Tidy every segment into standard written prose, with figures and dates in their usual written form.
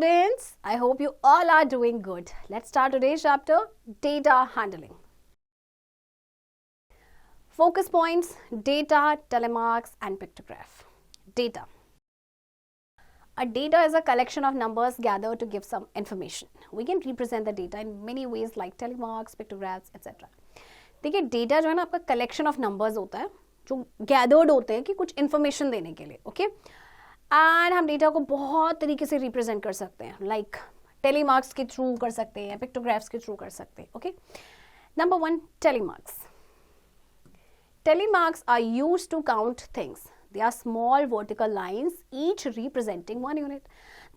students, I hope you all are doing good. Let's start today's chapter, data handling. Focus points, data, telemarks and pictograph. Data. A data is a collection of numbers gathered to give some information. We can represent the data in many ways like telemarks, pictographs, etc. देखिए data जो है ना आपका collection of numbers होता है जो gathered होते हैं कि कुछ इन्फॉर्मेशन देने के लिए, ओके एंड हम डेटा को बहुत तरीके से रिप्रेजेंट कर सकते हैं लाइक टेलीमार्क्स के थ्रू कर सकते हैं, पिक्टोग्राफ्स के थ्रू कर सकते हैं, okay. Number 1, telemarks. Telemarks are used to count things. They are small vertical lines, each representing one unit.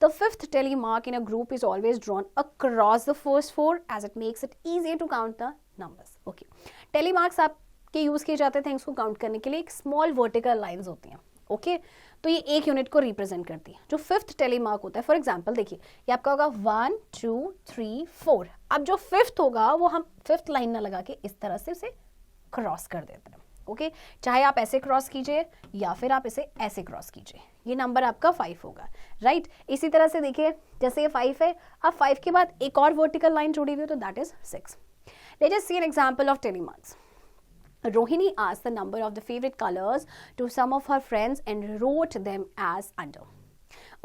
The fifth telemark in a group is always drawn across the first four as it makes it easier to count the numbers. Okay. Telemarks आपके use किए जाते हैं things को count करने के लिए. एक small vertical lines होती हैं, ओके तो ये एक यूनिट को रिप्रेजेंट करती है. जो फिफ्थ टेलीमार्क होता है, फॉर एग्जांपल देखिए ये आपका होगा 1 2 3 4. अब जो फिफ्थ होगा वो हम फिफ्थ लाइन ना लगा के इस तरह से उसे क्रॉस कर देते हैं, ओके चाहे आप ऐसे क्रॉस कीजिए या फिर आप इसे ऐसे क्रॉस कीजिए. ये नंबर आपका 5 होगा, राइट. इसी तरह से देखिए जैसे ये 5 है, अब 5 के बाद एक और वर्टिकल लाइन जुड़ी हुई है तो that is 6. Let us see an example of tally marks. Rohini asked the number of the favorite colors to some of her friends and wrote them as under.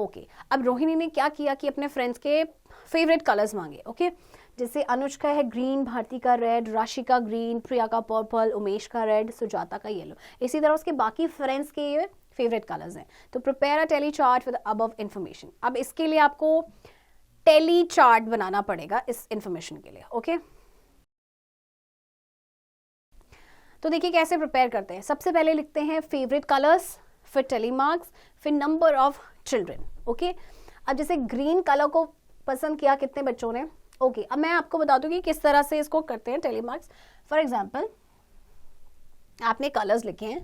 Okay, अब रोहिणी ने क्या किया कि अपने फ्रेंड्स के फेवरेट कलर्स मांगे, okay जैसे अनुज का है ग्रीन, भारती का रेड, राशि का ग्रीन, प्रिया का पर्पल, उमेश का रेड, सुजाता का येलो. इसी तरह उसके बाकी फ्रेंड्स के ये फेवरेट कलर्स हैं. तो prepare a tally chart with above information. अब इसके लिए आपको टेली चार्ट बनाना पड़ेगा इस इंफॉर्मेशन के लिए, ओके तो देखिए कैसे प्रिपेयर करते हैं. सबसे पहले लिखते हैं फेवरेट कलर्स, फिर टेलीमार्क्स, फिर नंबर ऑफ चिल्ड्रन, ओके. अब जैसे ग्रीन कलर को पसंद किया कितने बच्चों ने, ओके अब मैं आपको बता दूं कि किस तरह से इसको करते हैं टेलीमार्क्स. फॉर एग्जांपल आपने कलर्स लिखे हैं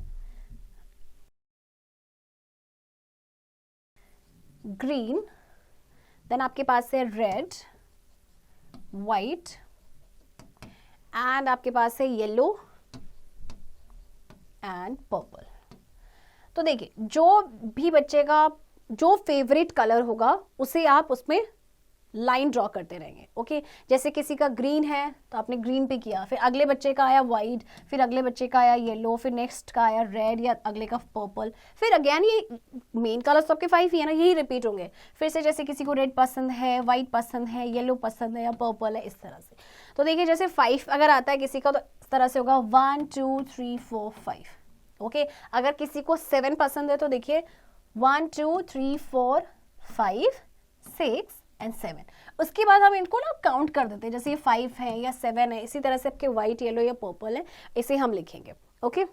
ग्रीन, देन आपके पास है रेड, वाइट एंड आपके पास है येलो एंड पर्पल. तो देखिए जो भी बच्चे का जो फेवरेट कलर होगा उसे आप उसमें लाइन ड्रॉ करते रहेंगे, ओके जैसे किसी का ग्रीन है तो आपने ग्रीन पे किया, फिर अगले बच्चे का आया वाइट, फिर अगले बच्चे का आया येलो, फिर नेक्स्ट का आया रेड या अगले का पर्पल, फिर अगेन ये मेन कलर सबके 5 ही है ना, यही रिपीट होंगे. फिर से जैसे किसी को रेड पसंद है, वाइट पसंद है, येलो पसंद है या पर्पल है, इस तरह से. तो देखिए जैसे 5 अगर आता है किसी का तो इस तरह से होगा 1 2 3 4 5, ओके अगर किसी को 7 पसंद है तो देखिए 1 2 3 4 5 6 एंड 7. उसके बाद हम इनको ना काउंट कर देते हैं, जैसे ये 5 है या 7 है, इसी तरह से आपके व्हाइट, येलो या पर्पल है, इसे हम लिखेंगे, ओके.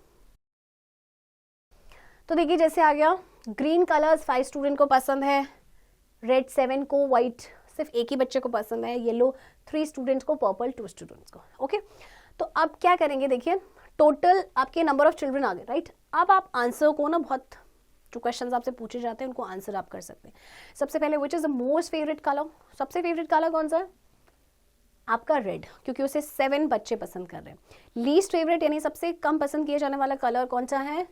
तो देखिए जैसे आ गया ग्रीन कलर्स 5 स्टूडेंट को पसंद है, रेड 7 को, व्हाइट सिर्फ एक ही बच्चे को पसंद है, येलो 3 स्टूडेंट्स को, पर्पल 2 स्टूडेंट्स को, ओके. तो अब क्या करेंगे देखिए टोटल आपके नंबर ऑफ चिल्ड्रन आ गए, राइट. अब आप आंसर को ना बहुत जो क्वेश्चंस आपसे पूछे जाते हैं उनको आंसर आप कर सकते हैं. सबसे पहले which is the most favourite colour. सबसे फेवरेट कलर कौन सा है आपका रेड, क्योंकि उसे 7 बच्चे पसंद कर रहे हैं. लीस्ट फेवरेट यानी सबसे कम पसंद किया जाने वाला कलर कौन सा है,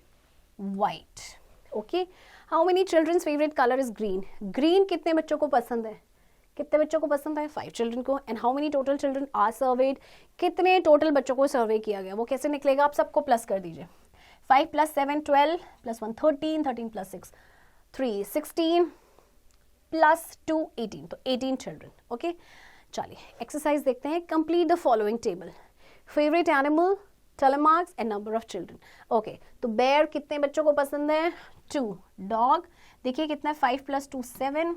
white, okay. How many children's favourite colour is green. Green कितने बच्चों को पसंद है, कितने बच्चों को पसंद है 5 चिल्ड्रन को. And how many total children are surveyed, कितने टोटल बच्चों को सर्वे किया गया, वो कैसे निकलेगा आप सबको प्लस कर दीजिए. 5 + 7 12 + 1 13 13 + 6 3 16 + 2 18, तो 18 चिल्ड्रन, ओके. चलिए एक्सरसाइज देखते हैं. Complete the following table. Favourite animal, telemarks and number of children, okay. तो बेयर कितने बच्चों को पसंद है 2. डॉग देखिए कितना 5 + 2 7,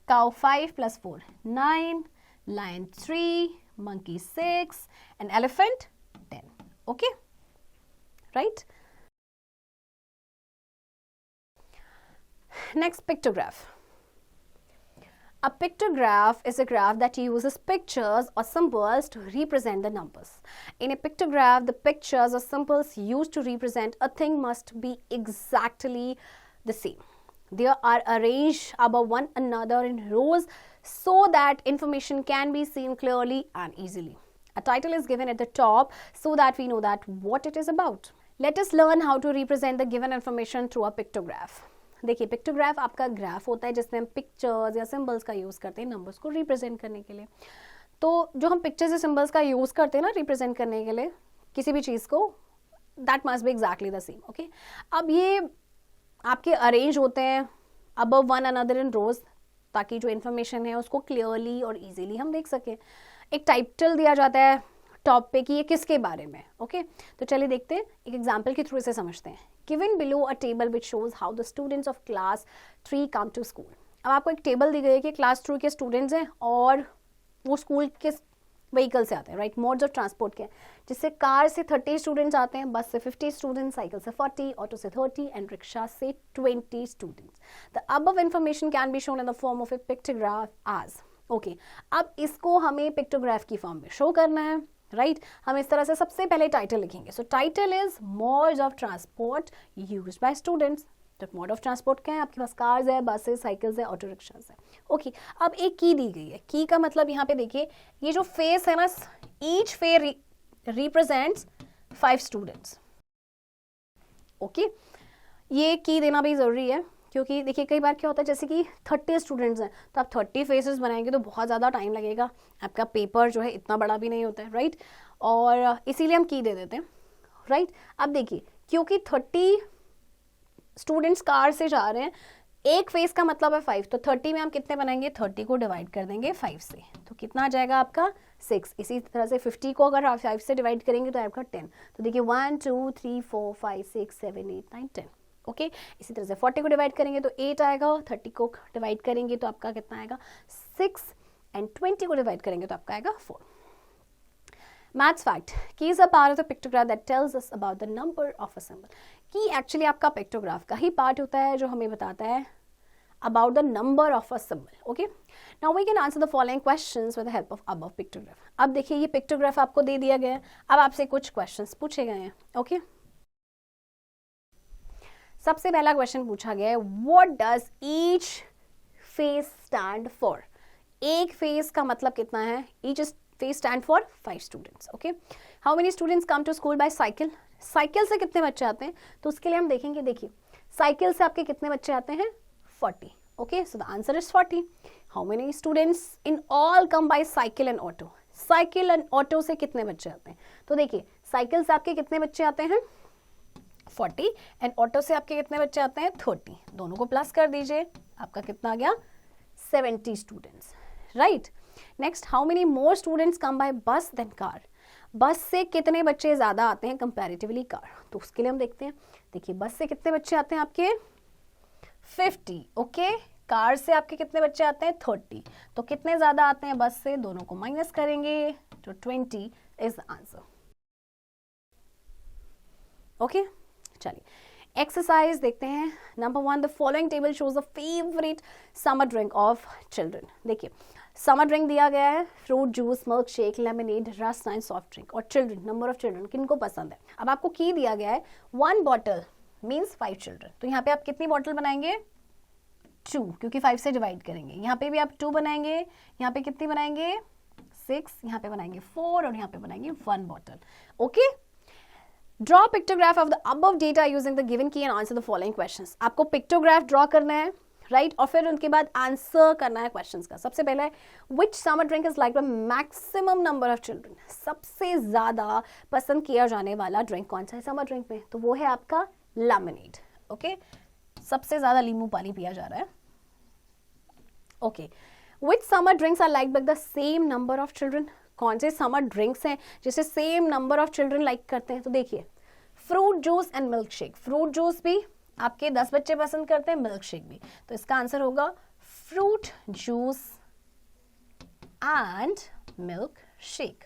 cow 5 + 4 9, lion 3, monkey 6 and elephant 10, okay, right. Next, pictograph. A pictograph is a graph that uses pictures or symbols to represent the numbers. In a pictograph, the pictures or symbols used to represent a thing must be exactly the same. They are arranged above one another in rows so that information can be seen clearly and easily. A title is given at the top so that we know that what it is about. Let us learn how to represent the given information through a pictograph. देखिए pictograph आपका graph होता है जिसमें हम pictures या symbols का use करते हैं नंबर्स को रिप्रेजेंट करने के लिए। तो जो हम पिक्चर्स या सिंबल्स का यूज़ करते हैं ना रिप्रेजेंट करने के लिए किसी भी चीज़ को, that must be exactly the same. Okay, अब ये आपके अरेंज होते हैं अबव वन अनदर इन रोज, ताकि जो इन्फॉर्मेशन है उसको क्लियरली और इजीली हम देख सकें। एक टाइटल दिया जाता है टॉप पे कि ये किसके बारे में। ओके, तो चलिए देखते हैं, एक एग्जांपल के थ्रू इसे समझते हैं। Given below a table which shows how the students of class 3 come to school. अब आपको एक टेबल दी गई है कि क्लास 3 के स्टूडेंट्स हैं और वो स्कूल के व्हीकल से आते हैं, राइट, मोड्स ऑफ ट्रांसपोर्ट के, जिससे कार से 30 स्टूडेंट्स आते हैं, बस से 50 स्टूडेंट्स, साइकिल से 40, ऑटो से 30 एंड रिक्शा से 20 students. The above information can be shown in the form of a pictograph as. Okay, अब इसको हमें पिक्टोग्राफ की फॉर्म में शो करना है, राइट। हम इस तरह से सबसे पहले टाइटल लिखेंगे। सो title is modes of transport used by students. तो मोड ऑफ ट्रांसपोर्ट क्या है, आपके पास कार्स है, बसेस, साइकिल्स है, ऑटो रिक्शास है। ओके, अब एक की दी गई है। की का मतलब यहाँ पे देखिए ये जो फेस है ना, each face represents 5 students. Okay, ये की देना भी जरूरी है क्योंकि देखिए कई बार क्या होता है जैसे कि 30 स्टूडेंट्स हैं तो आप 30 फेसेस बनाएंगे तो बहुत ज़्यादा टाइम लगेगा, आपका पेपर जो है इतना बड़ा भी नहीं होता है, राइट, और इसीलिए हम की दे देते हैं, राइट। अब देखिए क्योंकि 30 स्टूडेंट्स कार से जा रहे हैं, एक फेस का मतलब है 5, तो 30 में हम कितने बनाएंगे, 30 को डिवाइड कर देंगे 5 से, तो कितना आ जाएगा आपका 6। इसी तरह से 50 को अगर आप 5 से डिवाइड करेंगे तो आपका 10, तो देखिए 1 2 3 4 5 6 7 8 9 10। ओके, इसी तरह से 40 को डिवाइड करेंगे तो 8 आएगा, 30 को डिवाइड करेंगे तो आपका कितना आएगा 6, एंड 20 को डिवाइड करेंगे तो आपका आएगा 4। मैथ्स फैक्ट, की is a part of the pictograph that tells us about the number of a symbol. की एक्चुअली आपका पिक्टोग्राफ का ही पार्ट होता है जो हमें बताता है about the number of a symbol. Okay, now we can answer the following questions with the help of above pictograph. अब देखिए ये पिक्टोग्राफ आपको दे दिया गया है, अब आपसे कुछ क्वेश्चंस पूछे गए हैं। ओके, सबसे पहला क्वेश्चन पूछा गया है, what does each face stand for? एक फेस का मतलब कितना है, each face stand for 5 students. Okay, how many students come to school by cycle? Cycle से कितने बच्चे आते हैं, तो उसके लिए हम देखेंगे, देखिए साइकिल से आपके कितने बच्चे आते हैं 40. Okay, so the answer is 40. How many students in all come by cycle and auto? Cycle and auto से कितने बच्चे आते हैं, तो देखिए साइकिल से आपके कितने बच्चे आते हैं 40 एंड ऑटो से आपके कितने बच्चे आते हैं 30, दोनों को प्लस कर दीजिए, आपका कितना आ गया 70 students, right. Next, how many more students come by बस देन कार? बस से कितने बच्चे ज़्यादा आते हैं कंपैरेटिवली कार, तो उसके लिए हम देखते हैं। देखिए बस से कितने बच्चे आते हैं आपके 50, ओके, कार से आपके कितने बच्चे आते हैं 30, तो कितने ज़्यादा आते हैं बस से, दोनों को माइनस करेंगे तो 20 इज द आंसर। ओके, चलिए एक्सरसाइज देखते हैं। Number 1, the following table shows the favourite summer drink of children. देखिए समर ड्रिंक दिया गया है, fruit juice, milk shake, lemonade, रस एंड सॉफ्ट ड्रिंक, और चिल्ड्रन, नंबर ऑफ चिल्ड्रन किनको पसंद है। अब आपको की दिया गया है 1 बॉटल मीन्स 5 चिल्ड्रन, तो यहाँ पे आप कितनी बॉटल बनाएंगे 2, क्योंकि 5 से डिवाइड करेंगे। यहाँ पे भी आप 2 बनाएंगे, यहाँ पे कितनी बनाएंगे 6, यहाँ पे बनाएंगे 4 और यहाँ पे बनाएंगे 1 bottle. Okay, draw pictograph of the above data using the given key and answer the following questions. आपको पिक्टोग्राफ ड्रॉ करना है, राइट, और फिर उनके बाद आंसर करना है क्वेश्चंस का। सबसे पहला है which summer drink is like the maximum number of children. सबसे ज्यादा पसंद किया जाने वाला ड्रिंक कौन सा है समर ड्रिंक में, तो वो है आपका लेमनेड। ओके, सबसे ज्यादा नींबू पानी पिया जा रहा है। Okay, which summer drinks are like by the same number of children. कौन से समर ड्रिंक्स हैं जिसे same number of children like करते हैं, तो देखिए fruit juice and milkshake. Fruit juice भी आपके 10 बच्चे पसंद करते हैं, मिल्क शेक भी, तो इसका आंसर होगा fruit juice and milk shake.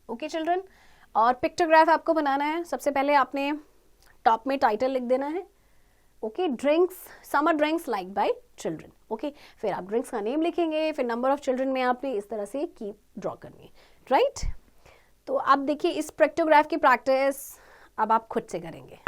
Okay children, और पिक्टोग्राफ आपको बनाना है। सबसे पहले आपने टॉप में टाइटल लिख देना है, okay, drinks, summer drinks like bye children. Okay, फिर आप ड्रिंक्स का नेम लिखेंगे, फिर नंबर ऑफ चिल्ड्रन में आपने इस तरह से की ड्रॉ करनी है, राइट। तो आप देखिए इस पिक्टोग्राफ की प्रैक्टिस अब आप खुद से करेंगे।